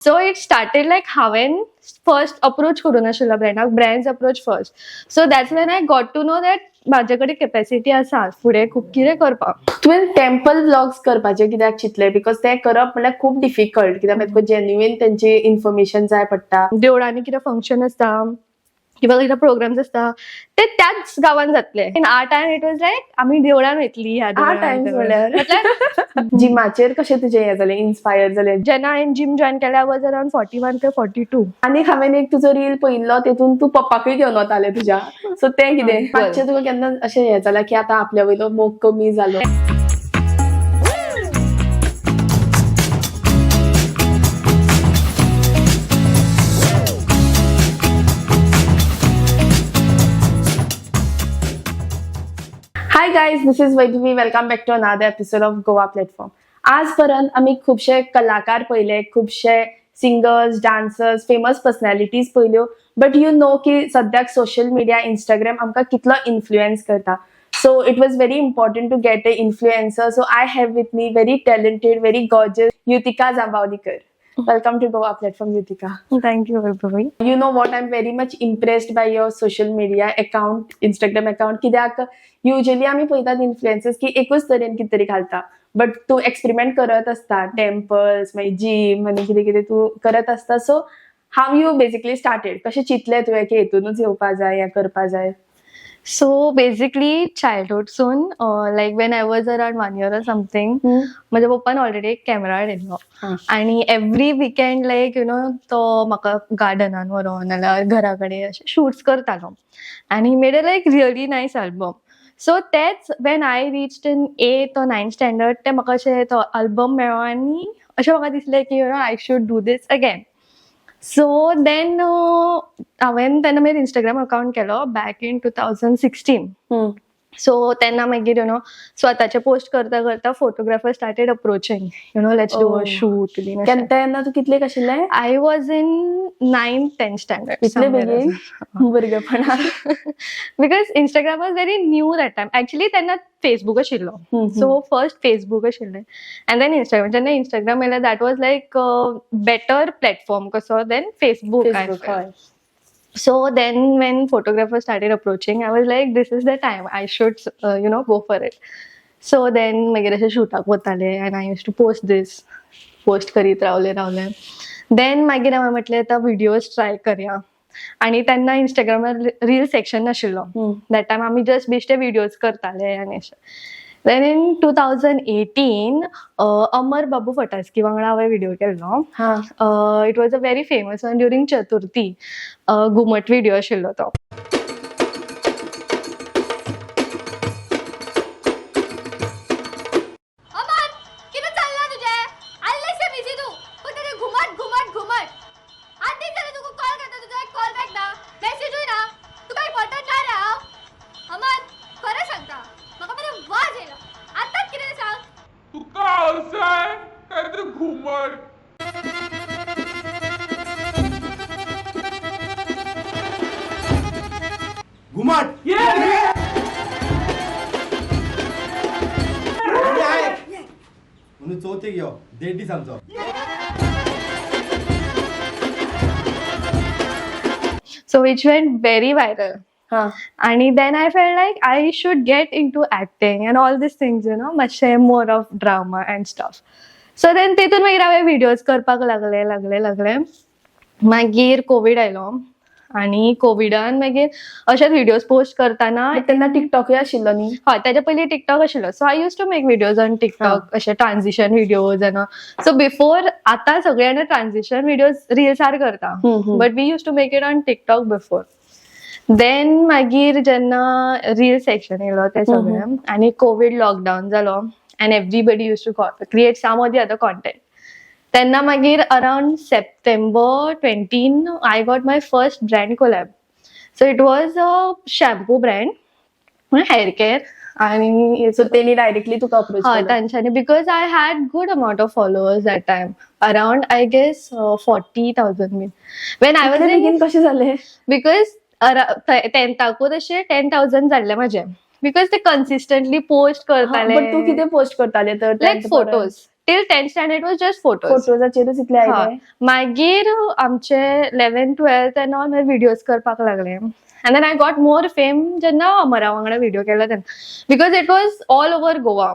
So it started लायक हांवें first approach करून आशिल्लो ब्रँडाक, brands approach first. So that's when I got to know that म्हाजे कडेन कॅपॅसिटी आसा फुडें खूब कितें करपाक. तुवें टेम्पल व्लॉग्स करपाचे कित्याक चिंतलें? बिकॉज तें करप म्हणल्यार खूब डिफिकल्ट, कित्याक तुका जेन्युइन तेंची इन्फॉर्मेशन जाय पडटा. देवळांनी कितें फंक्शन आसता किंवा कितें प्रोग्राम्स आसता ते त्याच गांवांत जातले. In R time it was like आमी देवळान वयतली ह्या टायम्स देवळान. म्हणल्यार जिमाचेर कशें तुजें हें जालें, इन्स्पायर जालें? जेन्ना हांवें जिम जॉइन केलें आय वॉज अराउंड 41 ते 42. आनी हांवें एक तुजो रील पळयल्लो, तेतून तूं पप्पाकूय घेवन वतालें तुज्या. सो तें कितें? मातशें तुका केन्ना अशें हें जालां की आतां आपल्या वयलो मोग कमी जालो? Hi guys, this is Vaibhavi. Welcome back to another episode of Goa platform. आज पर्यंत आमी खुबशे कलाकार पळयले, खुबशे सिंगर्स, डान्सर्स, फेमस पर्सनॅलिटीज पळयल्यो. बट यू नो की सद्याक सोशल मिडिया, इंस्टाग्राम आमकां कितलो इन्फ्लुएन्स करता. So it was very important to get an influencer. So I have with me very talented, very gorgeous Yutika Zambaulikar. Welcome to Goa Platform, Yutika. Thank you Vaibhavi. You know what? I'm very much impressed by your social media account, Instagram account. कित्याक usually आमी पळयतात influencers की एकूच तरेन कितें तरी घालता. But Tu experiment करत असता, टेम्पल्स, मागीर जिम आनी कितें कितें तू करत असता. So how you basically started? कशें चिंतलें तुवें की हेतूनच येवपा जाय या करपा जाय? So basically childhood soon, like when I was around 1 year or something, माझ्या पप्पान ऑलरेडी एक कॅमेरा हाडिल्लो आणि every weekend like you know तो म्हाका गार्डनान व्हरोन नाल्यार घरा कडेन अशे शूट्स करतालो आनी he made a like really nice album. So तेच when I reached in 8th or 9th standard ते म्हाका अशें तो अल्बम मेळ्ळो आनी अशें म्हाका दिसलें की you know I should do this again. So then हांवें तेन्ना मागीर इंस्टाग्राम अकाउंट केलो बॅक इन 2016. सो तेन्ना मागीर यु नो स्वताचे पोस्ट करता करता photographer started approaching, you know let's do a shoot. तेन्ना तू कितलेक आशिल्लें? I was in 9th 10th standard. इतले बेगीन भुरगेपणान? Because Instagram was very new that time. Actually तेन्ना फेसबूक आशिल्लो. सो फर्स्ट फेसबूक आशिल्लें एंड देन इंस्टाग्राम. जेन्ना इंस्टाग्राम येयलें that was like better platform कसो then Facebook. So then when photographers started approaching, I was like, this is the time I should, go for it. So then मागीर अशें शूटाक वताले and I used to post करीत रावलें. Then मागीर हांवें म्हटलें आतां व्हिडिओज ट्राय करया आनी तेन्ना इंस्टाग्रामार रील सेक्शन नाशिल्लो. दॅट टायम आमी जस्ट बेश्टे व्हिडिओज करताले आनी अशें. Then in 2018, अमर बाबू फटास्की वांगडा हांवें व्हिडिओ केल्लो. It was a very famous one during Chaturthi. घुमट व्हिडिओ आशिल्लो तो. घुमट म्हणून चौथीक यो देड दीस आमचो. So which went very viral. And then I felt like I should get into acting and all these things, मातशें more of drama and stuff. So then तेतून मागीर हांवें व्हिडिओज करपाक लागले. मागीर कोविड आयलो आनी कोविडान मागीर अशेच व्हिडिओज पोस्ट करताना तेन्ना टिकटॉकूय आशिल्लो न्ही? हय, तेच्या पयलीं टिकटॉक आशिल्लो. So I use to make videos on TikTok, अशे ट्रान्झिशन व्हिडिओज. सो बिफोर आतां सगळे जाणां ट्रान्झिशन व्हिडिओज रिल्सार करता, but we use to make it on TikTok before. Then मागीर जेन्ना रील सेक्शन येयलो ते सगळें आनी कोविड लॉकडावन जालो and everybody use to create some of the other content. तेन्ना मागीर around September 20 I got my first brand collab. So it was a shampoo brand, hair care. आणि सो तेणी directly तुका अप्रोच हय तांच्यांनी, because I had good amount of followers that time, around I guess 40,000 बीन. When I was begin कशें जालें? Because 10thकूच अशें 10,000 जाल्ले म्हाजे, बिकॉज ते कन्सिस्टंटली पोस्ट करताले. बट तू कितें पोस्ट करताले तर? Like photos. Till 10th standard was just photos. फोटोजाचेरूच इतले आयले. मागीर आमचे 11th 12th end all videos करपाक लागले. And then I got more fame जेन्ना अमरा वांगडा व्हिडिओ केलो तेन्ना, because it was all over Goa.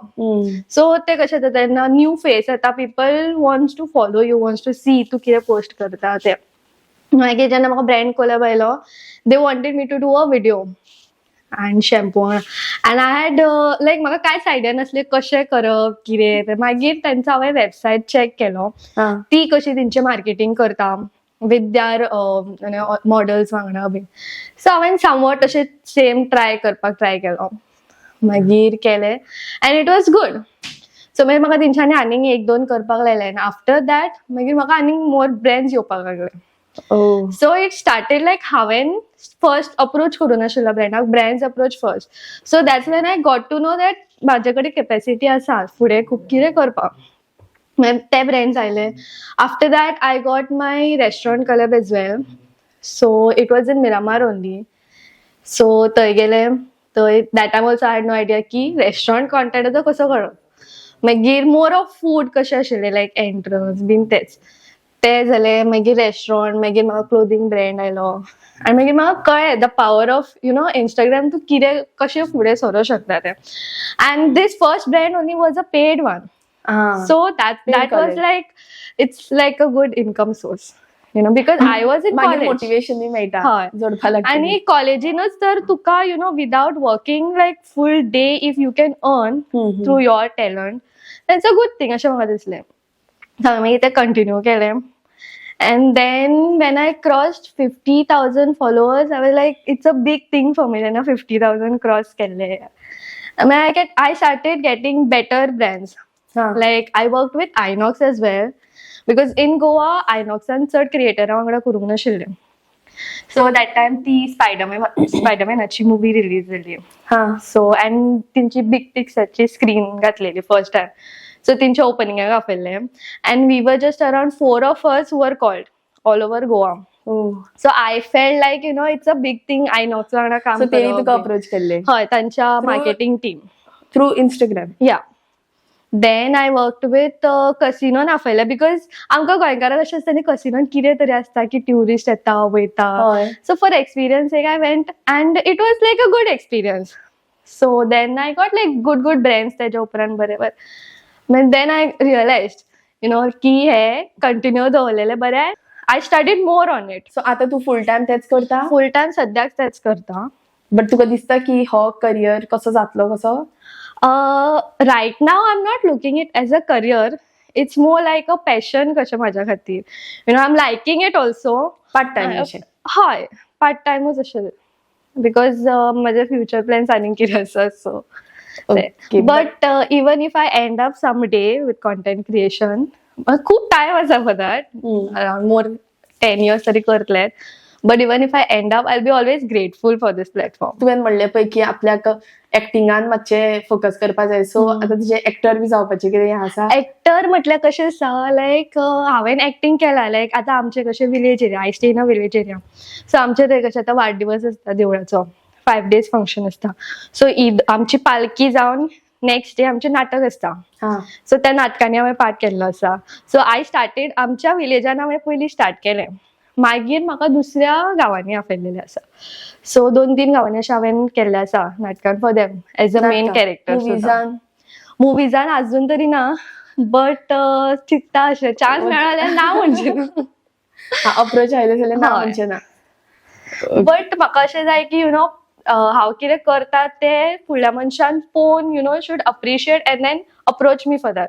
So ते कशें जाता तेन्ना न्यू फेस येता, people wants to follow you, wants to see तूं कितें पोस्ट करता ते. मागीर जेन्ना म्हाका ब्रँड कोलॅब आयलो, they wanted me to do a video and shampoo and I had like म्हाका कांयच आयडिया नासलें कशें करप कितें. मागीर तेंचो हांवें वेबसायट चॅक केलो, ती कशी तेंची मार्केटिंग करता विथ द्यार मॉडल्स वांगडा बीन. सो हांवें सामवट अशें सेम ट्राय केलो. मागीर केलें end it was good. So मागीर म्हाका तेंच्यांनी आनीक 1-2 करपाक लायले एंड आफ्टर दॅट मागीर म्हाका आनीक मोर ब्रँड्स येवपाक लागले. सो इट स्टार्टेड लायक हांवें फर्स्ट अप्रोच करूं नाशिल्लो ब्रँडाक, brands approach first. So that's when I got to know that म्हाजे कडेन कॅपॅसिटी आसा फुडें खूब कितें करपाक. ते ब्रँड्स आयले. After that I got my restaurant collab as well. So it was in Miramar only. So थंय गेले. थंय that time also I had no idea की रेस्टॉरंट कॉन्टेंटाचो कसो करप. मागीर मोर ऑफ फूड कशें आशिल्लें लायक एंट्रन्स बीन ते जालें. मागीर रेस्टॉरंट, मागीर म्हाका क्लोथींग ब्रँड आयलो आनी मागीर म्हाका कळ्ळें द पावर ऑफ इंस्टाग्राम तूं कितें कशें फुडें सरूंक शकता तें. And these first brand only was a paid one. So that was like, it's like a good income source, because I was in college. Motivation मेळटा हय. जोडपा लागता. आणि कॉलेजीनच तर तुका without working like full day if you can earn through your talent, that's a good thing अशें म्हाका दिसलें. हांवें मागीर तें कंटिन्यू केलें. And then when I crossed 50,000 followers, I was like, it's a big thing for me. Then 50,000 cross केले. I started getting better brands. Like I worked with Inox as well, because in Goa Inox and चड क्रिएटरा वांगडा करूंक नाशिल्लें. So that time ती स्पायडरमॅनाची movie release जाली. So and तेंची big पिक्चरची स्क्रीन घातलेली फर्स्ट टायम. सो तेंच्या ओपनिंगाक आपयल्लें and we were just around 4 of us who were called all over Goa. So I felt like it's a big thing. Inox वांगडा काम करप. सो तेणी तुका अप्रोच केल्ले हय, तांच्या मार्केटिंग टीम थ्रू इंस्टाग्राम. या. देन आय वर्कड विथ कसिनोन आपयलें, बिकॉज आमकां गोंयकाराक अशें आसता न्ही कसिनोन कितें तरी आसता की ट्युरिस्ट येता वयता. So for experience I went and it was like a good experience. So then I got like good brands तेज्या उपरांत बरें. Then I realized की हे कंटिन्यू दवरलेलें बरें. I studied more on it. So आतां तूं फुल टायम तेच करता? फुल टायम सद्याक तेच करता. बट तुका दिसता की हो करियर कसो जातलो कसो? Right now I'm not looking it as a career. It's more like a passion कशें म्हाज्या खातीर. I'm liking it also. Part time अशें? हय, पार्ट टायमूच अशें, बिकॉज म्हजे फ्युचर प्लॅन्स आनीक कितें आसा. So but even if I end up some day with content creation, खूब टायम आसा for that, around more 10 years तरी करतलें. But even if I end up I will be always grateful for these platform. तुवें म्हणलें पळय की आपल्याक एक्टिंगान मातशें फोकस करपाक जाय. सो आतां तुजें एक्टर बी जावपाचें कितें हें आसा? एक्टर म्हटल्यार कशें आसा, लायक हांवें एक्टिंग केलां. लायक आतां आमचें कशें village area, I stay in a village area. So आमचे थंय कशें आतां वाडदिवस आसता देवळाचो, 5 days फंक्शन आसता. सो आमची पालकी जावन नेक्स्ट डे आमचें नाटक आसता. सो त्या नाटकांनी हांवें पार्ट केल्लो आसा. सो आय स्टार्टेड आमच्या विलेजान हांवें पयलीं स्टार्ट केलें. मागीर म्हाका दुसऱ्या गांवांनी आपयलेलें आसा. सो 2-3 गांवांनी अशें हांवें केल्लें आसा नाटकान for them as a main character. मुवीजान अजून तरी ना, बट चिंतता अशें चान्स मेळ्ळो जाल्यार ना म्हणजे अप्रोच आयले जाल्यार ना म्हणजे ना. बट म्हाका अशें जाय की हांव कितें करता तें फुडल्या मनशान पळोवन should appreciate and then approach me for that.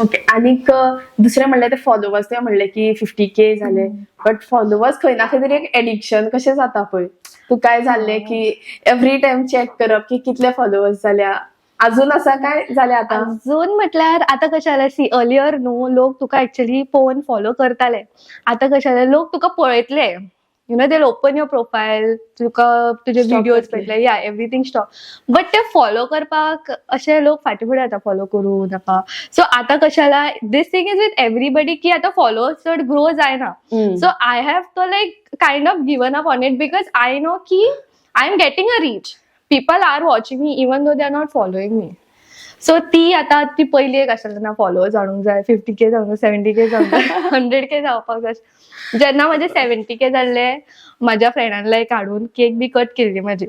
Okay. आनीक दुसरें म्हणलें ते फॉलोवर्स, ते म्हणलें की 50K जाले. बट फॉलोवर्स खंय ना खंय तरी एक एडिक्शन कशें जाता पळय. तूं काय जाल्लें की एवरी टायम चॅक करप की कितले फॉलोवर्स जाल्या? अजून आसा काय जाल्यार आतां? अजून म्हटल्यार आतां कशें जाल्यार सी अर्लियर न्हू लोक तुका एक्चुअली पळोवन फॉलो करताले. आतां कशें जाल्यार लोक तुका पळयतले, दे ओपन युअर प्रोफायल, तुका तुजे व्हिडिओज पळयतले, या एवरीथिंग स्टॉप. बट ते फॉलो करपाक अशे लोक फाटीं फुडें येता फॉलो करूं नाका. सो आतां कशें जाल्यार these thing is with everybody की आतां फॉलोवर्स चड ग्रो जायना. So I have to like kind of given up on it, because I know की I am getting a reach. People are watching me even though they are not following me. So ती पहिली एक आसली ना followers जाणूंक जाय 50K जावंक 70K जावंक 100K जावपाक जाय. जेन्ना माझे 70K जाल्ले माझ्या फ्रेंडान लायक हाडून केक बी कट केल्ली माझी.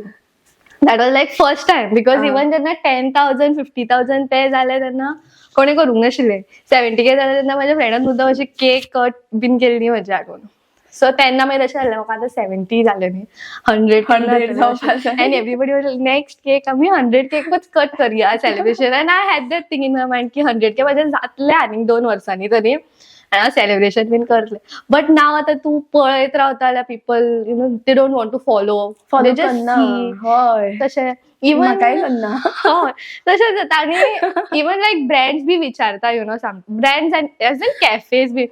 That was like first time because even जेन्ना 10,000 50,000 ते जाले तेन्ना कोणी करूंक नाशिल्ले. 70K जाले तेन्ना माझ्या फ्रेंडान मुद्दाम अशी केक कट बीन केल्ली म्हजी हाडून. सो तेन्ना मागीर अशें जालें म्हाका आतां 70 जाले न्ही 100 जावपाक जाय. एंड एवरीबडी नेक्स्ट केक आमी 100 केकूच कट करूया celebration. End I had that thing in my mind की 100K माझे जातले आनीक 2 वर्सांनी तरी आनी हांव सेलिब्रेशन बीन करतलें. बट नाव आतां तूं पळयत रावता जाल्यार people they don't want to follow करना. हय तशें इवन म्हाकाय करना. हय तशें जाता. आनी इवन लायक ब्रँड्स बी विचारता some brands and as in cafes बी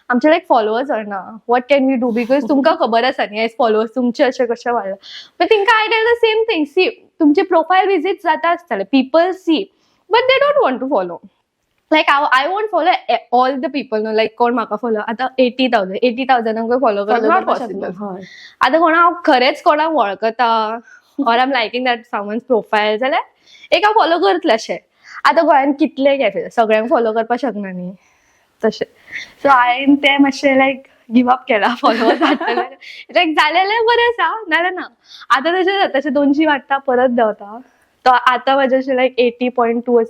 आमचे लायक फॉलोअर्स ना what can we do because तुमकां खबर आसा न्ही एज फॉलोअर्स तुमचे अशे कशे वाडला. बट तेंकां I tell the same thing see तुमचे प्रोफायल विजीट जाता आसतले people see but they don't want to follow. Like I won't follow all the people no like कोण म्हाका फॉलो आतां 80,000 फॉलो करप नॉट पॉसिबल. आतां कोणा हांव खरेंच कोणाक वळखता or I am liking that someone's profile जाल्यार एक हांव फॉलो करतलें अशें. आतां गोंयान कितले कॅफे सगळ्यांक फॉलो करपाक शकना न्ही तशें. सो हांवें तें मातशें लायक गिव अप केला फॉलोअर्स हाडटलें लायक जालें जाल्यार बरें आसा नाल्यार ना. आतां तशें जाता तशें 200 वाडटा परत देंवता. तो आतां म्हाजें अशें लायक 80.2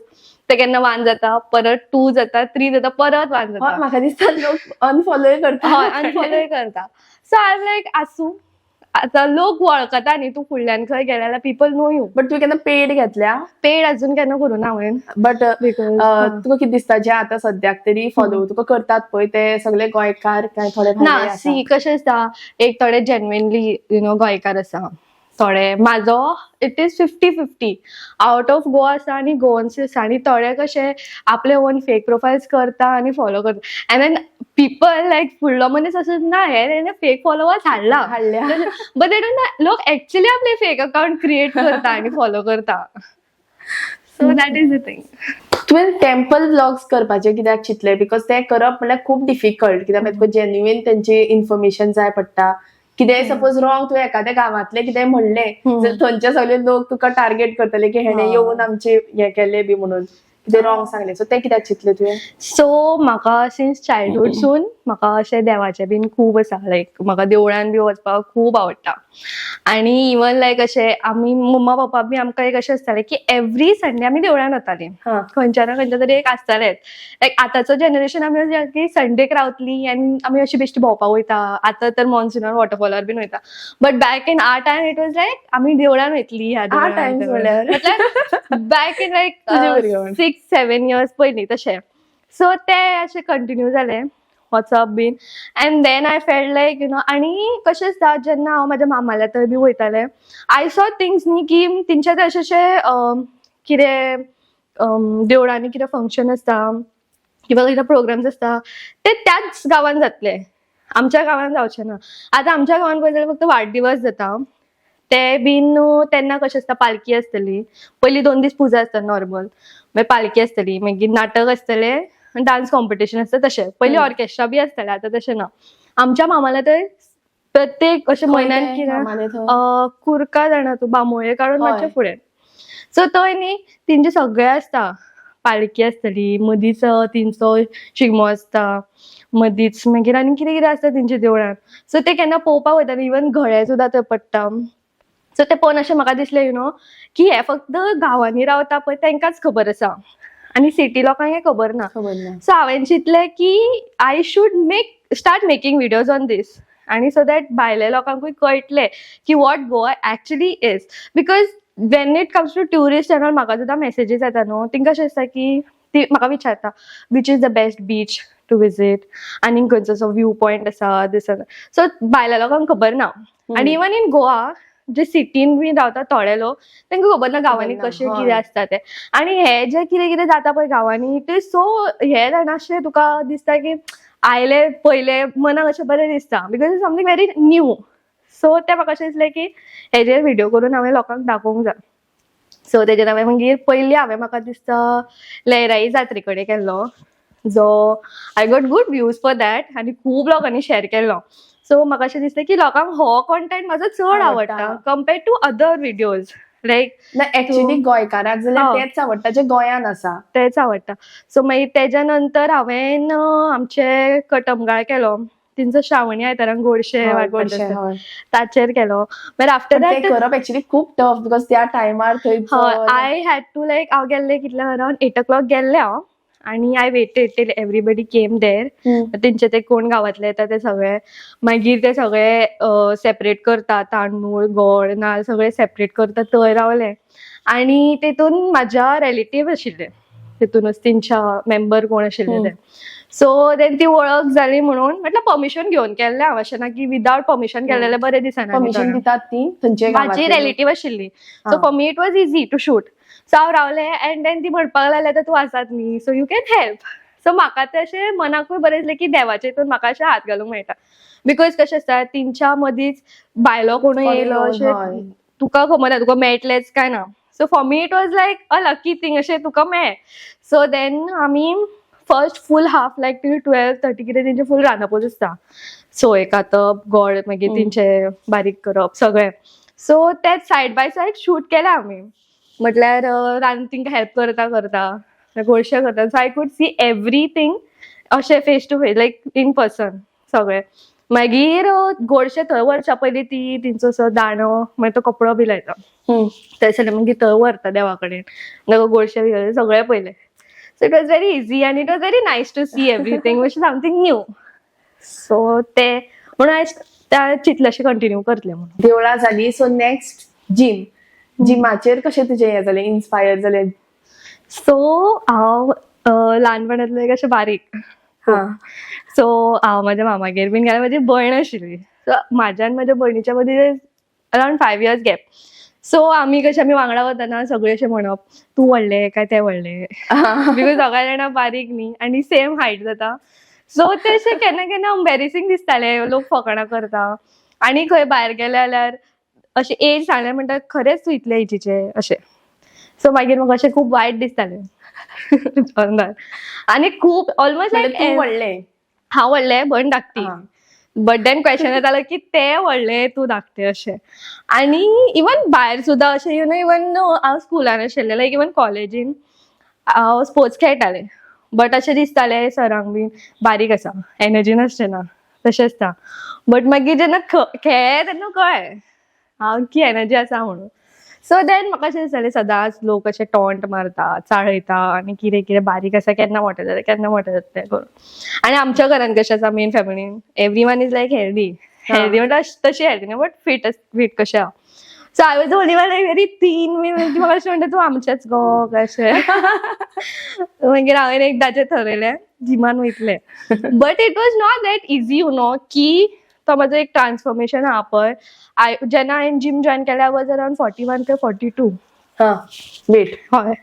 ते केन्ना 1 जाता परत 2 जाता 3 जाता परत 1 जाता. म्हाका दिसता लोक अनफॉलोय करता. हय अनफॉलोय करता. सो आय एम लायक आसूं आतां लोक वळखता न्ही तूं फुडल्यान खंय गेल्या जाल्यार पीपल नो यू. बट तूं केन्ना पेड घेतल्या? पेड अजून केन्ना करूं ना हांवें. बट Because, तुका कितें दिसता जे आतां सद्याक तरी फॉलो तुका करतात पळय ते सगळे गोंयकार काय थोडे भायले ना आसा? सी कशें आसता एक थोडे जेन्युइनली गोंयकार आसा थोडे म्हाजो it is 50-50 out of Goa आसा आनी गोवन्स आसा आनी थोडे कशे आपले ओन फेक प्रोफायल्स करता आनी फॉलो करता एंड देन पीपल लायक फुडलो मनीस असो ना हे फेक फॉलोवर्स हाडल्या बट दे डोंट लोक एक्चुअली आपले फेक अकाउंट क्रिएट करता आनी फॉलो करता. So that is the thing. तुवें टेम्पल व्लॉग्स करपाचे कित्याक चिंतले बिकॉज ते करप म्हणल्यार खूब डिफिकल्ट कित्याक तुका जेन्युइन तेंची इन्फॉर्मेशन जाय पडटा. कितेंय सपोज रॉंग तुवें एखाद्या गांवांतले कितेंय म्हणलें जाल्यार थंयचे सगळे लोक तुका टार्गेट करतले की हेणे येवन आमचे हे केले बी म्हणून कितें रॉंग सांगले. सो ते कित्याक चिंतले तुवें? सो म्हाका सिन्स चायल्डहूडसून म्हाका अशें देवाचें बीन खूब आसा लायक म्हाका देवळान बी वचपाक खूब आवडटा. आनी इवन लायक अशें आमी मम्मा पप्पा बी आमकां एक अशें आसतालें की एवरी संडे आमी देवळान वतालीं. खंयच्या ना खंयच्या तरी एक आसतालेंच. लायक आतांचो जनरेशन आमी की संडेक रावतलीं आनी आमी अशी बेश्टी भोंवपाक वयता. आतां तर मॉन्सुनान वॉटरफॉलार बीन वयता but back in R time it was like आमी देवळान वयतलीं ह्या बॅक इन लायक 6-7 years पयलीं तशें. सो तें अशें कंटिन्यू जालें वॉट्सअप बीन and then I felt like आनी कशें आसता जेन्ना हांव म्हाज्या मामाल्या थंय बी वयतालें आय सॉ थिंग्स न्ही की तेंचे थंय अशें कितें देवळांनी कितें फंक्शन आसता किंवा कितें प्रोग्राम्स आसता ते त्याच गांवांत जातले आमच्या गांवांत जावचें ना. आतां आमच्या गांवांत पळयत जाल्यार फक्त वाडदिवस जाता ते बीन तेन्ना कशें आसता पालखी आसतली पयलीं 2 दीस पुजा आसता नॉर्मल मागीर पालखी आसतली मागीर नाटक आसतलें डान्स कॉम्पिटिशन आसता तशें पयलीं ऑर्केस्ट्रा बी आसतलें आतां तशें ना. आमच्या मामाल्या थंय प्रत्येक अशें म्हयन्यान कितें कुर्का जाणा तूं बांबोळे काडून मातशें फुडें. सो थंय न्ही तेंचे सगळें आसता पालखी आसतली मदींच तेंचो शिगमो आसता मदींच मागीर आनी कितें कितें आसता तेंच्या देवळान. सो ते केन्ना पळोवपाक वयता इवन घळे सुद्दां थंय पडटा. सो ते पळोवन अशें म्हाका दिसलें की हे फक्त गांवांनी रावता पळय तेंकांच खबर आसा आनी सिटी लोकांक हें खबर ना. सो हांवें चिंतलें की I should start making videos on this आनी सो दॅट भायल्या लोकांकूय कळटलें की what Goa actually is because when it comes to tourist and all म्हाका सुद्दां मेसेजीस येता न्हू तेंकां अशें आसता की ती म्हाका विचारता beach is the best beach to visit आनी खंयचो व्यू पॉयंट आसा दिस सो भायल्या लोकांक खबर ना. आनी इवन इन गोवा जे सिटीन बी रावता थोडे लोक तांकां खबर ना गांवांनी कशें कितें आसता तें. आनी हे जे कितें कितें जाता पळय गांवांनी ते सो हे जाणा अशें तुका दिसता की आयले पयले मनाक अशें बरें दिसता because it's something very new. So तें म्हाका अशें दिसलें की हेजेर व्हिडियो करून हांवें लोकांक दाखोवंक जाय. सो तेजेर हांवें मागीर पयलीं हांवें म्हाका दिसता लयराई जात्रे कडेन केल्लो जो I got good views for that आनी खूब लोकांनी शेअर केल्लो. सो म्हाका अशें दिसलें की लोकांक हो कॉन्टेंट म्हाजो चड आवडटा कंपेर्ड टू अदर व्हिडियोज लायक ना ऍक्च्युली गोंयकाराक जाल्यार हो. तेच आवडटा जे गोंयान आसा. तेच आवडटा. सो मागीर तेज्या नंतर हांवें आमचे कटमगाळ केलो. तेंचो श्रावणी आयतारांक गोडशे हय, वांटपाचे गोडशें, आसता. हय. ताचेर केलो. मागीर आफ्टर पण ते दॅट करप ऍक्च्युली खूप टफ बिकॉज त्या टायमार थंयचो आय हॅड टू लायक हांव गेल्ले कितल्या अरावंड 8 o'clock गेल्ले हांव आनी I waited till everybody came there. तेंचे ते कोण गांवांतले येता ते सगळे मागीर ते सगळे सेपरेट करता तांदूळ गोड नाल्ल सगळे सेपरेट करता थंय रावले आनी तेतून म्हाज्या रिलेटिव्ह आशिल्ले तेतूनच तेंच्या मेंबर कोण आशिल्ले ते. सो देन ती वळख जाली म्हणून म्हटल्यार परमिशन घेवन केल्लें हांव अशें ना की विदाउट परमिशन केलेलें बरें दिसना. परमिशन दितात ती थंयचे माझी गांवांतली. रिलेटिव्ह आशिल्ली so for me it was easy to shoot. So हांव रावलें एंड देन ती म्हणपाक लागली आतां तूं आसात न्ही so you can help. So म्हाका ते अशें मनाकूय बरें दिसलें की देवाचे हितून म्हाका अशें हात घालूंक मेळटा बिकॉज कशें आसता तेंच्या मदींच भायलो कोणूय येयलो हय. अशें तुका खबर ना तुका मेळटलेंच काय ना. So for me it was like a lucky thing अशें तुका मेळ्ळें. सो देन आमी फर्स्ट फूल हाफ लायक टील 12:30 कितें तेंचे फूल रांदपूच आसता. सोय कातप गोड मागीर तेंचे बारीक करप सगळें. सो तेच सायड बाय सायड शूट केलें आमी म्हटल्यार रांद तेंकां हेल्प करता करता गोडशें करता. So I could see everything अशें face to face like in person सगळें. मागीर गोडशें थंय व्हरच्या पयलीं ती तेंचो असो दांडो मागीर तो कपडो बी लायता थंयसर मागीर थंय व्हरता देवा कडेन मागीर गोडशें बी सगळें पयलें. So it was very easy आनी it was very nice to see everything which is something new. So ते म्हणून हांवें चिंतलें अशें कंटिन्यू करतलें म्हणून. देवळां जाली सो नेक्स्ट जिम. जिमाचेर कशें तुजें हें जालें इन्स्पायर जालें. सो हांव ल्हानपणांतलें एक अशें बारीक सो हांव म्हाज्या मामागेर बीन गेलें. म्हाजी भयण आशिल्ली सो म्हाज्या आनी म्हाज्या भयणीच्या मदीं अरावंड 5 years गॅप. सो आमी वांगडा वतना सगळें अशें म्हणप तूं व्हडलें काय तें व्हडलें बिकॉज सगळ्या जाणां बारीक न्ही आनी सेम हायट जाता. सो ते अशें केन्ना केन्ना एम्बेरेसींग दिसतालें लोक फकाणां करता आनी खंय भायर गेले जाल्यार अशें एज सांगलें म्हणटा खरेंच तूं इतले एजीचें अशें. सो मागीर म्हाका अशें खूब वायट दिसतालें आनी खूब ऑलमोस्ट लायक तूं व्हडलें हांव व्हडलें भयण धाकटी. बट देन क्वेश्चन येतालो की ते व्हडले तूं धाकटें अशें. आनी इवन भायर सुद्दां अशें यू नो इवन हांव स्कुलान आशिल्लें लायक इवन कॉलेजीन हांव स्पोर्ट्स खेळटालें बट अशें दिसतालें सरांक बीन बारीक आसा एनर्जी नासचें ना तशें आसता. बट मागीर जेन्ना खेळ्ळें तेन्ना कळ्ळें हांव की एनर्जी आसा म्हणून. सो देन म्हाका अशें दिसतालें सदांच लोक अशें टॉन्ट मारता चाळयता आनी कितें कितें बारीक आसा केन्ना मोठें जाता केन्ना मोठें जाता तें करून. आनी आमच्या घरान कशें आसा मेन फॅमिलीन एवरीवन इज लायक हेल्दी म्हणटा तशी हेल्दी ना बट फीट कशें आहा. So I was only one like very thin म्हाका अशें म्हणटा तूं आमचेच गो कशें. मागीर हांवें एकदाचें थरयलें जिमान वयतलें. But it was not that easy you know की तो म्हाजो एक ट्रान्सफॉर्मेशन आहा पळय. जेन्ना हांवें जिम जॉयन केलें I was around 41 to 42 weight. हय.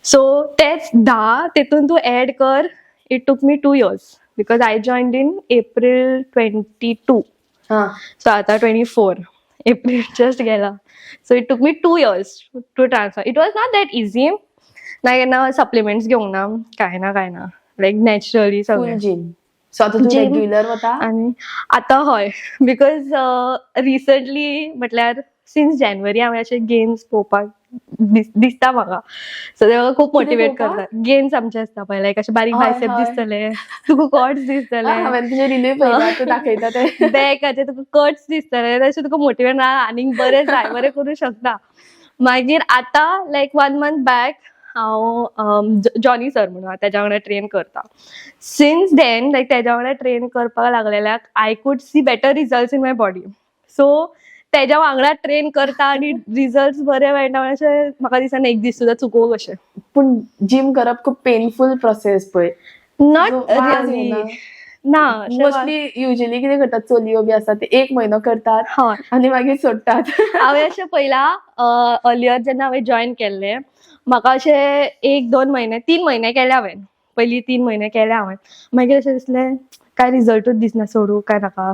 सो तेच 10 तेतून तूं एड कर it took me 2 years because I joined in April 22 so आतां 24 एप्रील जस्ट गेला. So it took me 2 years to transfer. It was not that easy ना केन्ना supplements घेवंक ना कांय ना लायक नॅचरली फूल सगळें. जिम. सो आतां तूं Gym. रेग्युलर वता. आनी आतां हय बिकॉज रिसंटली म्हटल्यार सिन्स जानेवारी हांवें अशें गेम्स पळोवपाक दिसता म्हाका. सो ते म्हाका खूब मोटिवेट करता. गेम्स आमचे आसता पळय लायक अशें बारीक हय, बायसेप हय. दिसतले तुका कॉट्स दिसतले हांवें तुजे रिल्यूय पळयला तूं दाखयता ते. बॅकाचे तुका कट्स दिसतले तशें तुका मोटिवेट आनीक बरें जाय बरें करूं शकता. मागीर आतां लायक 1 month बॅक हांव जॉनी सर म्हणून तेज्या वांगडा ट्रेन करता. सिन्स देन लायक तेज्या वांगडा ट्रेन करपाक लागलेल्याक I could see better results in my body. So तेज्या वांगडा ट्रेन करता आनी रिजल्ट्स बरे मेळटा अशें म्हाका दिसना एक दीस सुद्दां चुकोवंक अशें. पूण जिम करप खूब पेनफूल प्रोसेस पळय. नॉट वाज रियली येना. ना मोस्टली युजली कितें करतात चलयो बी आसा ते 1 म्हयनो करतात हय. आनी मागीर सोडटात. हांवें अशें पयला अर्लियर जेन्ना हांवें जॉयन केल्लें म्हाका अशें 1-2 महिने 3 महिने केले हांवें. पयलीं 3 महिने केले हांवें. मागीर अशें दिसलें काय रिजल्टूच दिसना सोडूं काय नाका.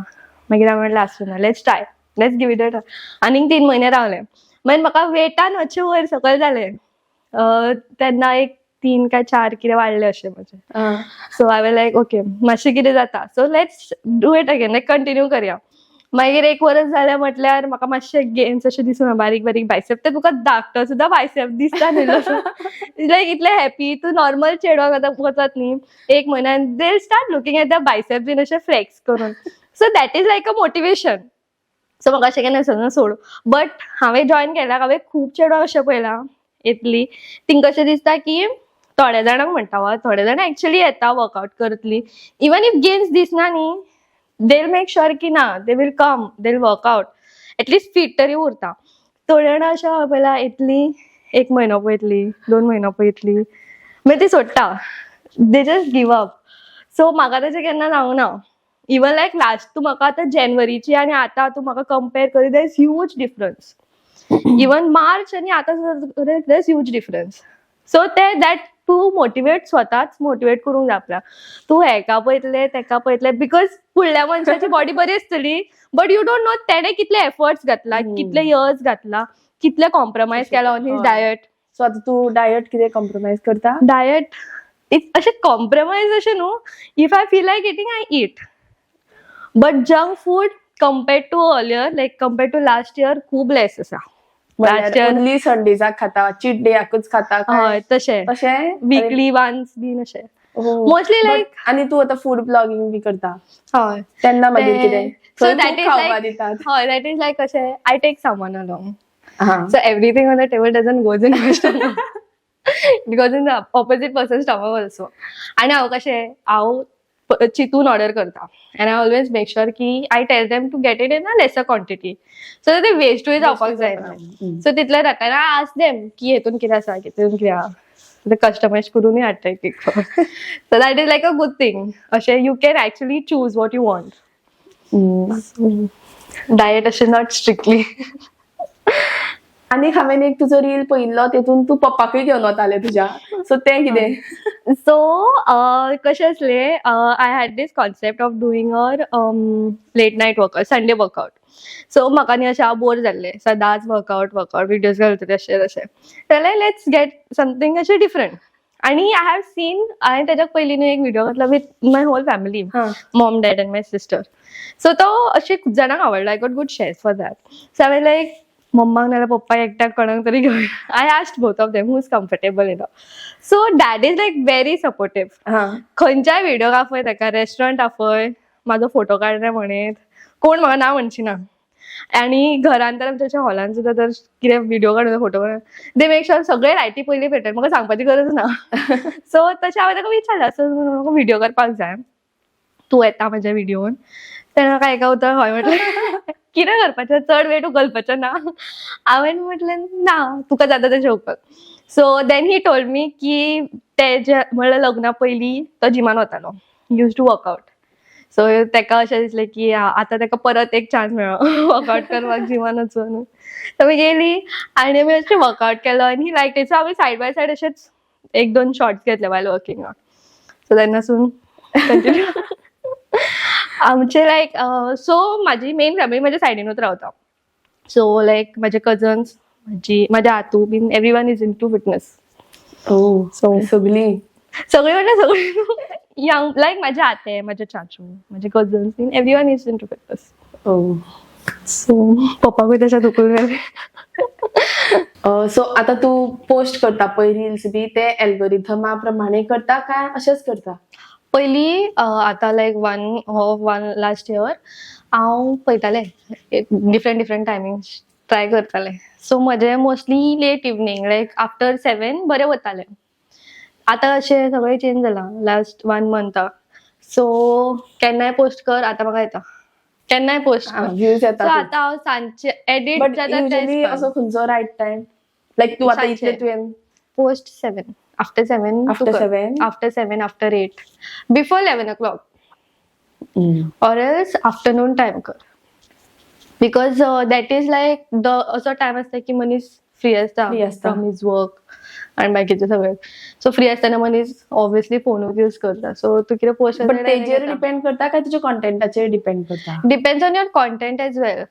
मागीर हांवें म्हणलें आसूं ना let's try let's give it a try. आनीक 3 महिने रावलें. मागीर म्हाका वेटान मातशें वयर सकयल जालें. तेन्ना एक 3 काय 4 कितें वाडलें अशें म्हजें. सो हांवें लायक ओके मातशें कितें जाता so let's do it again like continue करया. मागीर एक वर्स जालें म्हटल्यार म्हाका मातशे गेन्स अशे दिसना बारीक बारीक बायसेप ते तुका धाकटो सुद्धा बायसेप दिसता न्ही लायक इतले हॅपी तूं नॉर्मल चेडवाक आतां वचत न्ही एक म्हयन्यान they start looking at the bicep बीन अशे फ्लेक्स करून so that is like a motivation so म्हाका अशें केन्ना दिसना सोड बट हांवें जॉयन केल्यार हांवें खूब चेडवां अशें पळयलां येतली तिंका अशें दिसता की थोड्या जाणांक म्हणटा वा थोडे जाण एक्चुअली येता वर्कआउट करतली इवन इफ गेम्स दिसना न्ही दे विल मेक शुअर की ना they will come they will work out at least feet तरी उरता थोड्या जाणां अशें पळयलां येतली एक म्हयनो पळयतली 2 म्हयनो पळयतली मागीर ती सोडटा they just give up so म्हाका तशें केन्ना जावंक ना इवन लायक लास्ट तूं म्हाका आतां जानेवारीची आनी आतां तूं म्हाका compare curry there is huge difference even March आनी आतां there is huge difference so ते दॅट तूं मोटिवेट स्वताच मोटिवेट करूंक जाय आपल्याक तूं हेका पळयतले तेका पळयतले बिकॉज फुडल्या मनशाची बॉडी बरी आसतली बट यू डोंट नो तेणे कितले एफर्ट्स घातला कितले इयर्स घातला कितले कॉम्प्रोमाइज केला ऑन हीज डायट सो आता तू डायट कितें कॉम्प्रोमाइज करता डायट अशें कॉम्प्रोमाइज अशें न्हू if I feel like eating I eat but junk food compared to earlier like compared to last year खूब लेस आसा लास्ट इयर ओनली संडेजाक खाता चीट डेयाकूच खाता हय तशें अशें विकली वन्स बीन अशें मोस्टली लायक आनी तू आता फूड ब्लॉगिंग बी करता हय तेन्ना मागीर कितें सो थंय दॅट खूब इज खावपा लायक दितात हय दॅट इज लायक अशें आय टेक समवन अलोंग हा So everything on the table doesn't goes in my stomach. It goes in the opposite person's stomach also. And हांव कशें हांव चितून ऑर्डर करता and I always make sure की I tell them to get it in a lesser quantity so that they waste जावपाक जायना. So title राखताना I ask them की हेतून कितें आसा हेतून कितें आहा ते कस्टमाइज करूनय हाडटा एक एक so that is like a good thing. अशें you can actually choose what you want. Diet अशें not strictly. आनी हांवें एक तुजो रील पळयल्लो तेतून तू पप्पाकूय घेवन वताले तुज्या सो तें कितें So, कशें आसलें I had this concept of doing a late night workout, Sunday workout. So, म्हाका न्ही अशें हांव बोर जाल्लें सदांच वर्कआउट विडियोज घालतलें अशें जाल्यार लेट्स गेट समथींग अशें डिफरंट आनी आय हॅव सीन हांवें तेज्या पयलीं न्हू एक व्हिडिओ घातला with my whole family mom dad and my sister so तो अशें खूब जाणांक आवडला I got good shares for that so हांवें लायक मम्माक नाल्यार पप्पा एकट्याक कोणाक तरी घेवन I asked both of them who is comfortable in so dad is like very supportive खंयच्याय व्हिडिओ आपय ताका रेस्टॉरंट आपय म्हाजो फोटो काडले म्हणीत कोण म्हाका ना म्हणची ना आनी घरांत तर आमच्या हॉलान सुद्दां तर कितें व्हिडिओ काडून फोटो काडून दे मेक श्योर सगळे लायटी पयली पेटय म्हाका सांगपाची गरज ना सो तशें हांवें ताका विचारलें असो म्हाका व्हिडिओ करपाक जाय तूं येता म्हाज्या व्हिडिओन तेणें म्हाका एका उतर हय म्हटलें कितें करपाचें चड वेळ तूं घालपाचें ना हांवें म्हटलें ना तुका जाता तें जेवपाक so then he told me की तेजे म्हळ्यार लग्ना पयलीं तो जिमान वतालो यूज टू वर्कआउट सो तेका अशें दिसलें की आतां तेका परत एक चान्स मेळ्ळो वर्कआउट करपाक जिमान वचून सो आमी गेलीं आनी आमी अशें वर्कआउट केलो आनी लायक सो आमी सायड बाय सायड अशेंच 1-2 शॉर्ट्स घेतले वायल वर्किंग आउट सो तेन्नासून कंटिन्यू आमचे लायक सो म्हाजी मेन फॅमिली म्हाज्या सायडीनूच रावता सो लायक म्हाजे कजन्स म्हाजे आतू बीन everyone is into fitness so सगळी म्हटल्यार सगळी यंग लायक म्हाजे आते म्हाजे चाचू म्हाजे कजन्स बीन everyone is into fitness so पप्पाकूय तशें दुखून सो आता तू पोस्ट करता पळय रील्स बी ते एल्गोरिथमा प्रमाणे करता काय अशेंच करता पयलीं आतां लायक वन लास्ट इयर हांव पळयतालें डिफरंट टायमिंग्स ट्राय करतालें सो म्हजें mostly late evening like after 7 बरें वतालें आतां अशें सगळें चेंज जालां लास्ट 1 मंथा सो केन्नाय पोस्ट कर आतां म्हाका येता केन्नाय पोस्ट कर व्ह्यूज सो येता आतां हांव सांजचे एडिट जाता युजली असो खंयचो रायट टायम लायक तू आतां इतले तुवें post 7 after 7 After 7? after 7 after 8 before 11 o'clock or else afternoon time कर because that is like the असो टाइम असता की मनीस फ्री असता फ्रॉम हिज वर्क आणि बाकीचे सगळे सो फ्री असताना मनीस ऑब्वियसली फोनूच यूज करता सो तू कितें पोस्ट बट तेजेर डिपेंड करता काय तुज्या कॉन्टेंटाचेर डिपेंड करता depends on your content as well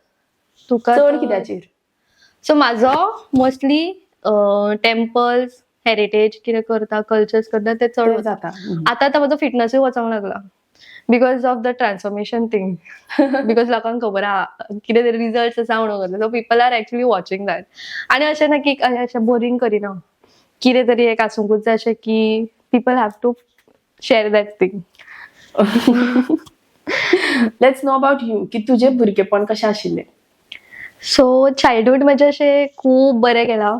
तुका चड कित्याचेर सो म्हाजो मोस्टली टेम्पल्स हेरिटेज कितें करता कल्चर्स करता ते चड जाता आतां म्हजो फिटनेसूय वचोंक लागला because of the transformation thing because लोकांक खबर आहा कितें तरी रिजल्ट आसा म्हणून करता so people are actually watching that आनी अशें ना की अशें बोरींग करिना कितें तरी एक आसूंकूच जाय अशें की people have to share that thing. Let's know about you की तुझे भुरगेपण कशें आशिल्लें. सो चायल्डहूड म्हणजे अशें खूब बरें केलां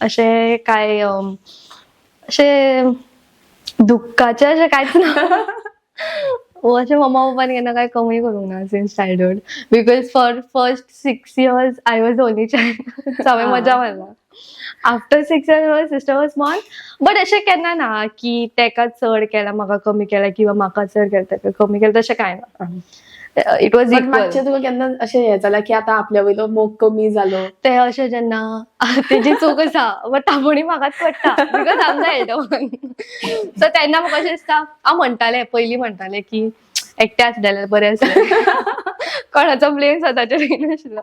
अशें काय अशें दुख्खाचें अशें कांयच ना अशें मम्मा पप्पान केन्ना काय कमी करूंक ना since childhood because for first 6 years I was the only child so हांवें मजा मारला. After 6 years my sister was small but अशें केन्ना ना की तेका चड केला म्हाका कमी केला किंवा म्हाका चड केला तेका कमी केला तशें कांय ना. इट वॉज But मातशें तुका केन्ना अशें हें जालां की आतां आपल्या वयलो मोग कमी जालो. ते अशें जेन्ना तेजी चूक आसा बट तापणी म्हाकाच पडटा बिकॉज आम द एल्डर वन सो तेन्ना म्हाका अशें दिसता हांव म्हणटालें पयलीं म्हणटालें की एकटें आसलें बरें आसलें कोणाचो ब्लेम स्वताचेर येनाशिल्लो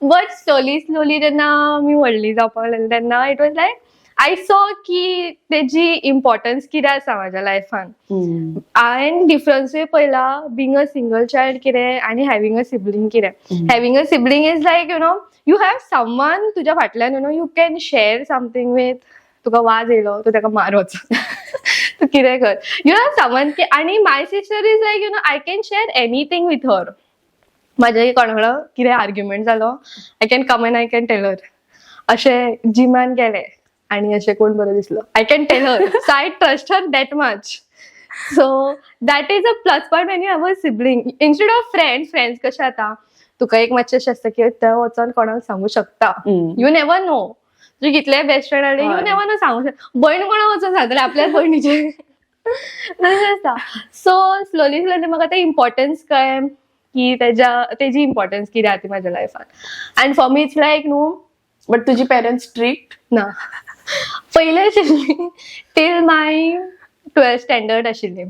बट स्लोली जेन्ना आमी व्हडलीं जावपाक लागलीं तेन्ना it was like I saw की तेजी इम्पॉर्टन्स कितें आसा म्हाज्या लायफान. हांवें डिफरन्सूय पळयला बींग अ सिंगल चायल्ड कितें आनी हॅविंग अ सिबलींग कितें. Having a sibling is like you have someone तुज्या फाटल्यान you can share something with तुका वाज येयलो तूं तेका मार वच तूं कितें कर यू हॅव समवन की आनी my sister is like I can share anything with her. म्हाजे कोणा कडेन कितें आर्ग्युमेंट जालो I can come and I can tell her. अशें जिमान गेलें आनी अशें कोण बरो दिसलो I can tell her so I trust her that much. So that is a plus point when you have a sibling instead of friends कशें जाता तुका एक मातशें अशें आसता की थंय वचोन कोणाक सांगू शकता यू नेवर नो तुजे कितले बेस्ट फ्रेंड आसले यू नेवर नो सांगू शकता. भयण कोणाक वचोन सांगतले आपल्याच भयणीचे तशें आसता. सो स्लोली म्हाका तें इम्पॉर्टन्स कळ्ळें की तेजी इम्पॉर्टन्स कितें आहा ती म्हाज्या लायफान. End for me it's like न्हू बट तुजी पेरंट्स स्ट्रिक्ट ना पयलीं आशिल्ली टील माय 12th स्टँडर्ड आशिल्ली.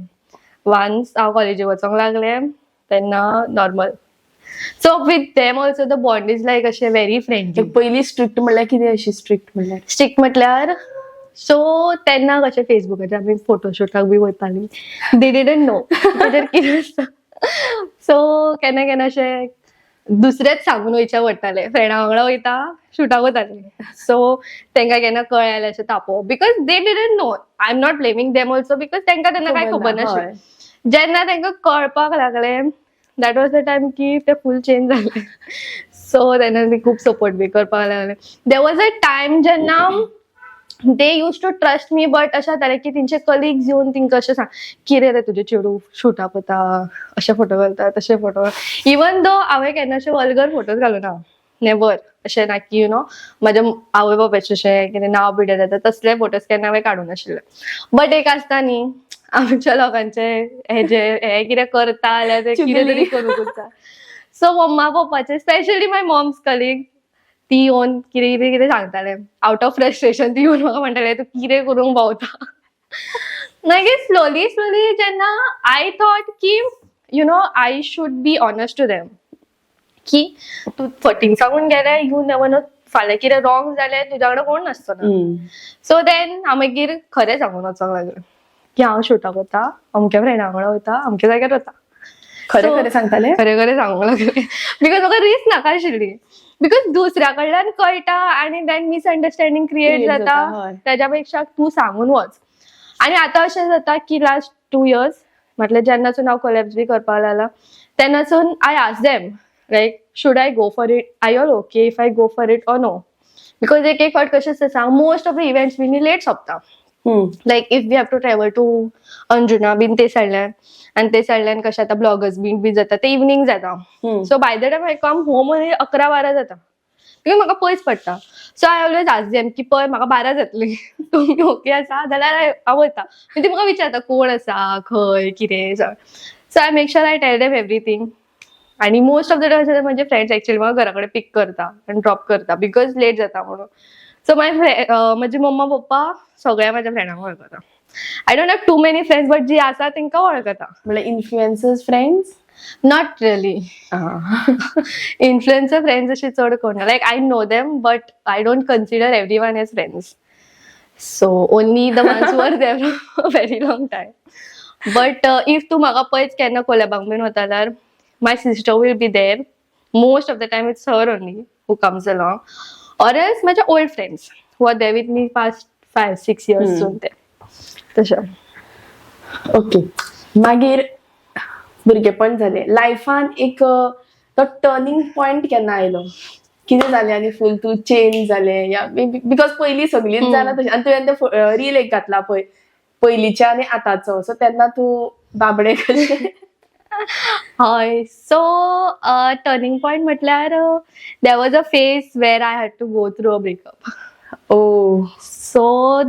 वन्स हांव कॉलेजीक वचोंक लागलें तेन्ना normal. So with them also the bond is like अशें व्हेरी फ्रेंडली. पयलीं स्ट्रिक्ट म्हणल्यार कितें अशी स्ट्रिक्ट म्हणल्यार. स्ट्रिक्ट म्हटल्यार सो तेन्ना कशें फेसबुकाचेर आमी फोटोशूटाक बी वयतालीं दे डिडंट नो तेजेर कितें आसता. सो केन्ना केन्ना अशें दुसरेच सांगून वयचें पडटालें फ्रेंडा वांगडा वयता शुटाक वतालीं. सो तेंकां केन्ना कळ्ळें अशें तापोवप because they didn't know I am not blaming them also because तेंकां तेन्ना कांय खबर नाशिल्लें. जेन्ना तेंकां कळपाक लागलें दॅट वॉज द टायम की ते फूल चेंज जाले. सो तेन्ना ती खूब सपोर्ट बी करपाक लागले. देर वॉज अ टायम जेन्ना they used to trust me but अशें जातालें की तेंचे कलिग्स येवन तेंकां अशें सांग कितें रे तुजें चेडूं शुटाक वता अशें फोटो घालता तशें फोटो इवन दो हांवें केन्ना अशें वल्गर फोटोज घालूना नेवर अशें ना की म्हाज्या आवय बापायचें अशें कितें नांव बिडें जाता तसले फोटोज केन्ना हांवें काडूं नाशिल्ले. बट एक आसता न्ही आमच्या लोकांचे हे कितें करता जाल्यार ते कितें तरी करूंकूच जाय. सो मम्मा पप्पाचे स्पेशली माय मॉम्स कलीग ती येवन कितें सांगताले आउट ऑफ फ्रस्ट्रेशन ती येवन म्हाका म्हणटाले तूं कितें करूंक भोंवता. मागीर स्लोली जेन्ना आय थॉट की I should be honest to them की तूं फटींग सांगून गेलें यू नेवर नो फाल्यां कितें रॉंग जालें तुज्या कडेन कोण नासतो ना. सो देन हांव मागीर खरें सांगून वचोंक लागलें की हांव शुटाक वता अमक्या फ्रेंडा वांगडा वता अमक्या जाग्यार वता. खरें सांगतालें खरें सांगूंक लागलें बिकॉज म्हाका रिस्क नाका आशिल्ली बिकॉज दुसऱ्या कडल्यान कळटा आनी देन मिसअंडरस्टँडींग क्रिएट जाता तेज्या पेक्षा तूं सांगून वच. आनी आतां अशें जाता की लास्ट 2 years म्हटल्यार जेन्नासून हांव कोलॅब्स बी करपाक लागला तेन्नासून I ask them like should I go for it I all okay if I go for it or no because एक फावट कशें आसा मोस्ट ऑफ द इव्हेंट्स बीन लेट सोंपता. Like if we have to travel to Anjuna बीन ते सायडल्यान आनी ते सायडल्यान कशें जाता ब्लॉगर्स बी जाता ते इवनिंग जाता. So by the time I come home 11-12 जाता बिकॉज म्हाका पयस पडटा. So I always ask them की पळय म्हाका 12 जातली तुमी ओके आसा जाल्यार हांव वयता. ती म्हाका विचारता कोण आसा खंय कितें. So I make sure I tell them everything आनी मोस्ट ऑफ द टायम म्हणजे फ्रेंड्स एक्चुअली म्हाका घरा कडेन पिक करता आनी ड्रॉप करता बिकॉज लेट जाता म्हणून. सो म्हजे मम्मा पप्पा सगळ्या म्हाज्या फ्रेंडांक वळखता. I don't have too many friends but जी आसा तेंकां वळखता. म्हणल्यार influencers friends not really influencer friends अशी चड कोण ना. Like I know them but I don't consider everyone as friends. So only the ones who are there for a very long time. But if तू म्हाका पयच केन्ना कोलेबांक बीन वता जाल्यार my sister will be there most of the time it's her only who comes along or else म्हाजे old friends who are there with me past 5-6 years सून ते तशें. ओके, मागीर भुरगेपण जालें, लायफान एक तो टर्निंग पॉइंट केन्ना आयलो, कितें जालें आनी फूल तूं चेंज जालें, या बिकॉज पयलीं सगळींच जाणां तशें, आनी तुवें ते रील एक घातला पळय पयलींचे आनी आतांचो, सो तेन्ना तूं बाबडे कशें. हय, सो टर्निंग पॉइंट म्हटल्यार there was a phase where I had to go through a breakup. Oh, So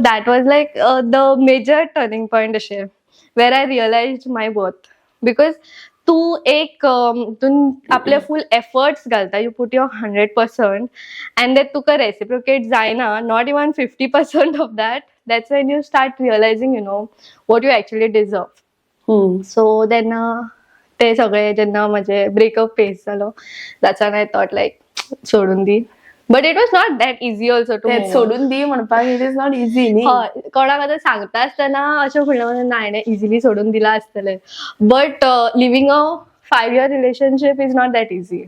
that was like the major turning point अशें where I realized my worth because तू एक तू आपले फुल efforts घालता, you put your 100% and then Tuka reciprocate जायना, not even 50% of that. That's when you start realizing, you know, what you actually deserve. So then ते सगळे जेन्ना माझे breakup face जालो, that's when I thought like सोडून दी. But it was not that easy also to तें move on. सोडून दी म्हणपाक it is not easy न्ही. हय, कोणाक आतां सांगता आसतना अशें म्हणलें ना हांवें इजिली सोडून दिला आसतलें, but leaving a 5-year relationship is not that easy.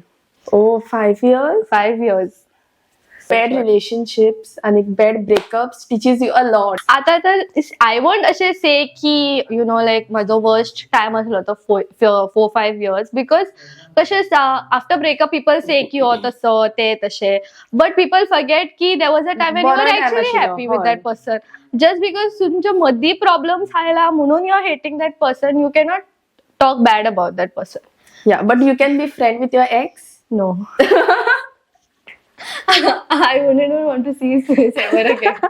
Oh, 5 years 5 years. bad relationships आणि bad breakups teaches you a lot. आता तर आय वॉन्ट अशें से की यू नो लायक म्हाजो वर्स्ट टायम आसलो तो 4-5 years बिकॉज कशें आसता आफ्टर ब्रेकअप पीपल से की हो तसो ते तशें, बट पीपल फॉरगेट की there was a time when you बरो आर time एक्चुअली आशिल्लो, हॅपी विथ हय. That person. जस्ट बिकॉज तुमच्या मदीं प्रॉब्लेम्स आयला म्हणून you are hating that person, you cannot talk bad about that person. Yeah, but you can be friend with your ex. No. I wouldn't want to see his face ever again.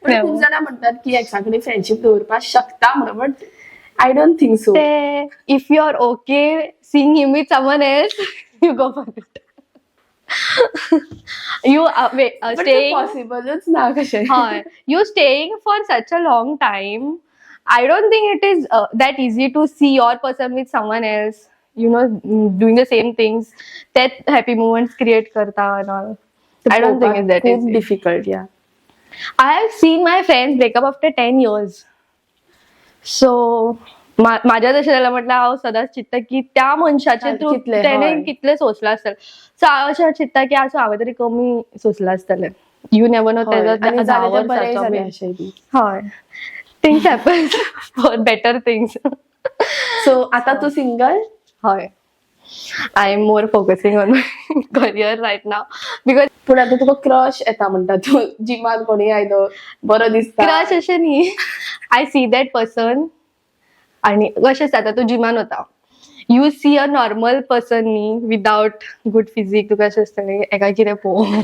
पण खूप जाणां म्हणटात की एक्साकडे friendship दवरपाक शकता म्हणून, but I don't think so. If you're okay seeing him with someone else, you go for it. You staying. पॉसिबलच ना कशें. Hi, you staying for such a long time. I don't think it is that easy to see your person with someone else. You know, doing the same things. That happy moments create karta and all. I don't think it's that खूप easy. Difficult. या I have seen my friends break up after 10 years. So माझ्या तशें जाल्यार म्हटल्यार हांव सदांच चित्ता की त्या मनशाचे थ्रू कितले, तेणें हय. कितलें सोंसलां आसतलें. सो हांव अशें चित्ता की हांवें तरी कमी सोंसलां आसतलें. यू नेवर नो आणि तेजो जालें तें बरें जालें अशें बी. हय, things happens for better things. So आतां तूं सिंगल. हय, I am more focusing on my career right now because पूण आतां तुका क्रश येता म्हणटा तूं, जिमात कोणी आयलो बरो दिसता. क्रश अशें न्ही, आय सी दॅट पर्सन आणि कशें जाता तूं जिमान वता, you see a normal person न्ही विदाउट गूड फिजीक, तुका अशें दिसतलें एका कितें पळोवं.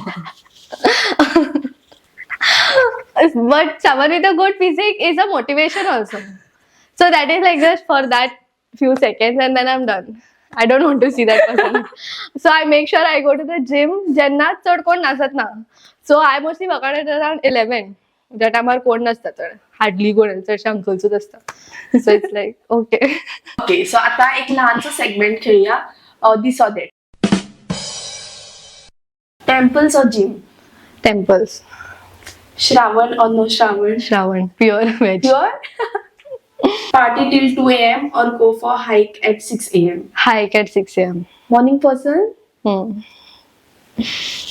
But someone with a good physique is a motivation also. So that is like just for that few seconds and then I'm done. I don't want to see that person. So I make sure I go to the gym जेन्ना चड कोण नासत ना. So I mostly work out at around 11. त्या टायमार कोण नासता चड, हार्डली कोण चडशे अंकल्सूच आसता. So it's like okay. Okay, so आतां एक ल्हानसो सेगमेंट खेळुया, this or that. Temples or gym? Temples. Shravan or no Shravan? Shravan. Pure veg. Pure? Party till 2 a.m. or go for hike at 6 a.m.? Hike at 6 a.m. Morning person?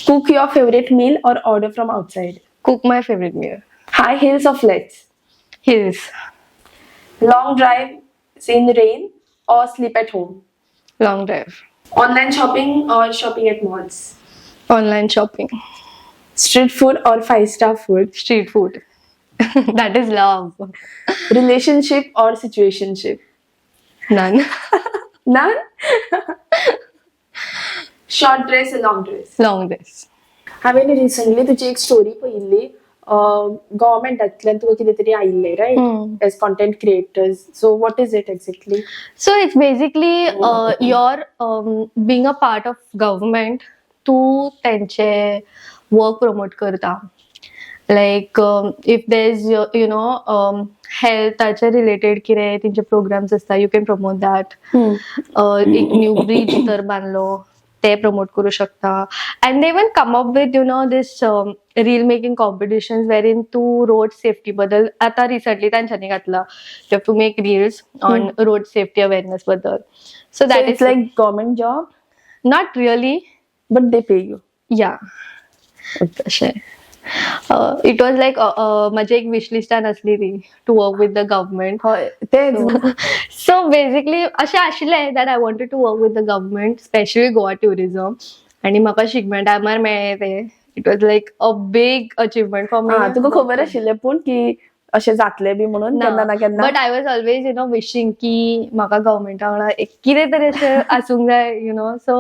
Cook your favorite meal or order from outside? Cook my favorite meal. High heels or flats? Hills. Long drive in rain or sleep at home? Long drive. Online shopping or shopping at malls? Online shopping. Street food or 5-star food? Street food. That is love. Relationship or situationship? None. None? Short dress or long dress? Long dress. हांवें recently तुजी एक story पळयल्ली, गव्हर्मेंटांतल्यान तुका कितें तरी आयिल्लें right, as content creators. So what is it exactly? So it's basically your being a part of government. तू त्यांचे work promote करता. Like if there's you know health related कितें तेंचे programs आसता, you can promote that. एक new bridge तर बांदलो ते प्रमोट करू शकता. And they even come up with this reel making competitions where in तू रोड सेफ्टी बद्दल आता रिसंटली त्यांच्यानी घातला to make reels on road safety awareness बद्दल. So So that it's is like government job, not really. but they pay you. या तसे it was like माझी एक विशलिस्ट नसली ती to work with the government. होय तेच. सो बेसिकली अशें आशिल्लें that I wanted to work with the government specially Goa tourism आनी म्हाका शिगम्या टायमार मेळ्ळें तें. It was like a big achievement for हा, तुका मी. खबर आशिल्लें पूण की अशें जातले बी म्हणून केन्ना ना केन्ना. But I was always wishing की म्हाका गव्हर्मेंटा वांगडा एक कितें तरी अशें आसूंक जाय सो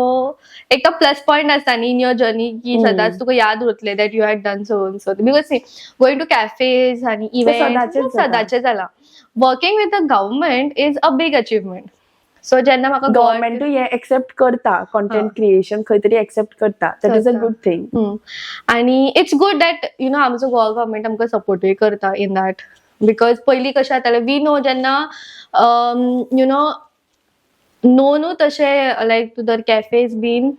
एक तो प्लस पॉयंट आसता न्ही इन युअर जर्नी की सदांच तुका याद उरतलें that you had done so because see going to cafes आनी इव्हेंट्स सदांचें जाला. Working with the government is a big achievement. So जेन्ना म्हाका गव्हर्मेंटूय हे एक्सेप्ट करता कॉन्टेंट क्रिएशन खंय तरी एक्सेप्ट करता. That is a good thing. आणि इट्स गुड दॅट आमचो गोवा गव्हर्मेंट आमकां सपोर्टूय करता इन दॅट. बिकॉज पयलीं कशें जातालें वी नो जेन्ना न्हू तशें लायक तूं जर कॅफेज बीन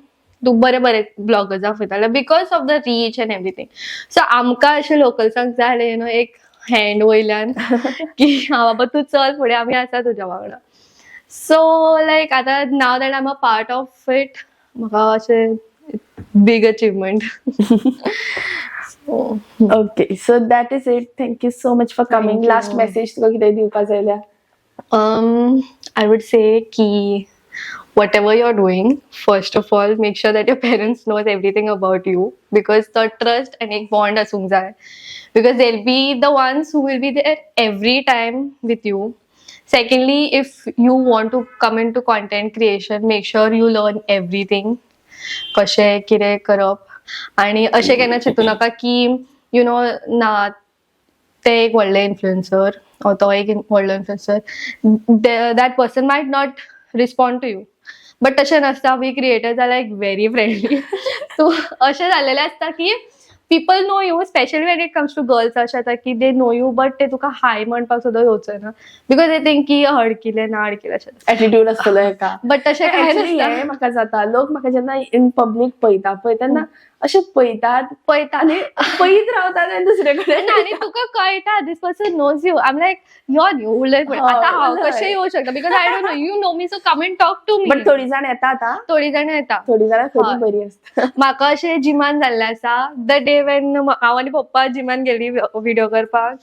तूं बरे बरे ब्लॉगर्स दाखयताले because of the reach and everything. So आमकां अशें लोकल्सांक जाय एक हँड वयल्यान की हा बाबा तूं चल फुडें आमी आसा तुज्या वांगडा. सो लायक आतां now that I am a part of it म्हाका अशें big achievement. Okay, so that is it. Thank you so much for coming. Thank you. Last message तुका कितें दिवपाक जाय जाल्यार? I would say ki whatever you're doing, first of all, make sure that your parents knows everything about you because the trust and ek bond asung jai. Because they'll be the ones who will be there every time with you. Secondly, if you want to come into content creation, make sure you learn everything. कशें कितें करप आनी अशें केन्ना चिंतू नाका की ना ते एक व्हडले इन्फ्लुएन्सर or तो एक व्हडलो influencer that person might not respond to you. But तशें नासता. We creators are like very friendly. So अशें जाल्लेलें आसता की people know you, especially when it comes to girls अशें जाता की they know you but ते तुका हाय म्हणपाक सुद्दां येवचो ना बिकॉज they think की हडकिलें ना हडकिलें अशें एटिट्यूड आसतलो एका. बट तशें काय Actually, नासता. हे म्हाका जाता. लोक म्हाका जेन्ना इन पब्लीक पळयता पळय तेन्ना अशें पळयतात आनी पळयत रावतात आनी दुसरे कडेन. आनी तुका कळटा this person knows you. I am like your new आतां हांव कशें येवं शकता because I don't know you know me so come and talk to me. But थोडी जाण येता आतां. थोडी जाणां येता. थोडी जाणां खरी हय. बरी आसता. म्हाका अशें जिमान जाल्लें आसा द डे वेन हांव आनी पप्पा जिमान गेली व्हिडिओ करपाक.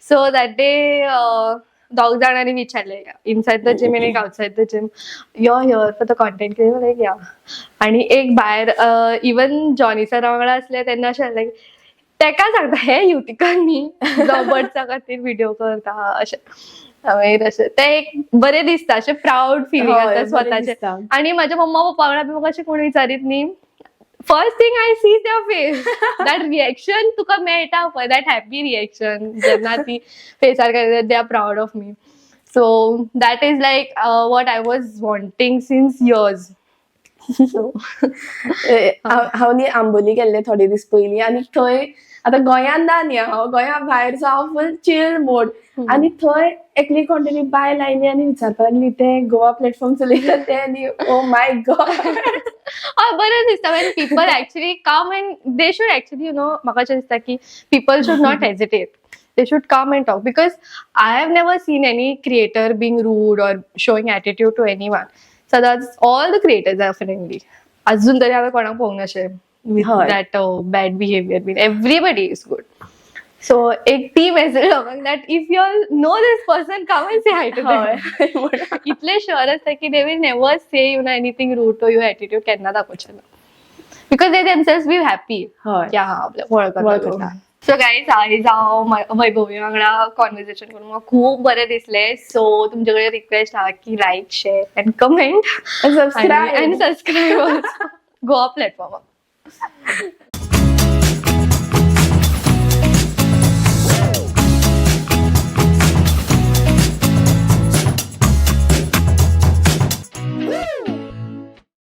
सो दॅट डे दोग जाणांनी विचारलें इनसायड द जिम आनी outside the gym yo here for the content creator like ya. आनी एक भायर इवन जॉनी सरा वांगडा आसलें तेन्ना अशें लायक तेका सांगता हे युतिकान न्ही बर्ड्सा खातीर व्हिडिओ करता अशें. मागीर अशें तें एक बरें दिसता अशें प्राऊड फिलींग हय, आसता बरें स्वताचें. दिसता. आनी म्हाज्या मम्मा पप्पा वांगडा बी म्हाका अशें कोण विचारीत न्ही first thing I see their face that reaction तुका मेळटा पळय दॅट हॅपी रिएक्शन जेन्ना ती फेसार घालता they are proud of me. So that is like what I was wanting since years. हांव न्ही आंबोली गेल्लें थोडे दीस पयलीं आनी थंय आतां गोंयान ना न्ही हांव. गोंया भायरचो हांव फुल चिल मोड आनी थंय एकली कोण बायल आयली आनी विचारपाक लागली ते गोवा प्लॅटफॉर्म चलयता ते न्ही. Oh my God. हय बरें दिसता Wien people actually come and they should actually म्हाका अशें दिसता की people should not hesitate. They should come and talk because I have never seen any creator being rude or showing attitude to anyone. So that's all the creators are friendly. अजून तरी हांवें कोणाक पळोवंक नाशें with हय. that bad behavior. Everybody is good. So एक ती message लोकांक that if you all know this person, come and say hi to them. इतले sure आसता की they will never say anything rude to you attitude केन्ना दाखोवचे ना. Because they themselves be happy. हय. की हां आपल्या वळखता. सो गाईज आयज हांव वैभवी वांगडा कॉन्वर्सेशन करून म्हाका खूब बरें दिसलें. सो तुमचे कडेन रिक्वेस्ट आहा की like share and comment subscribe and subscribe also. Goa platform.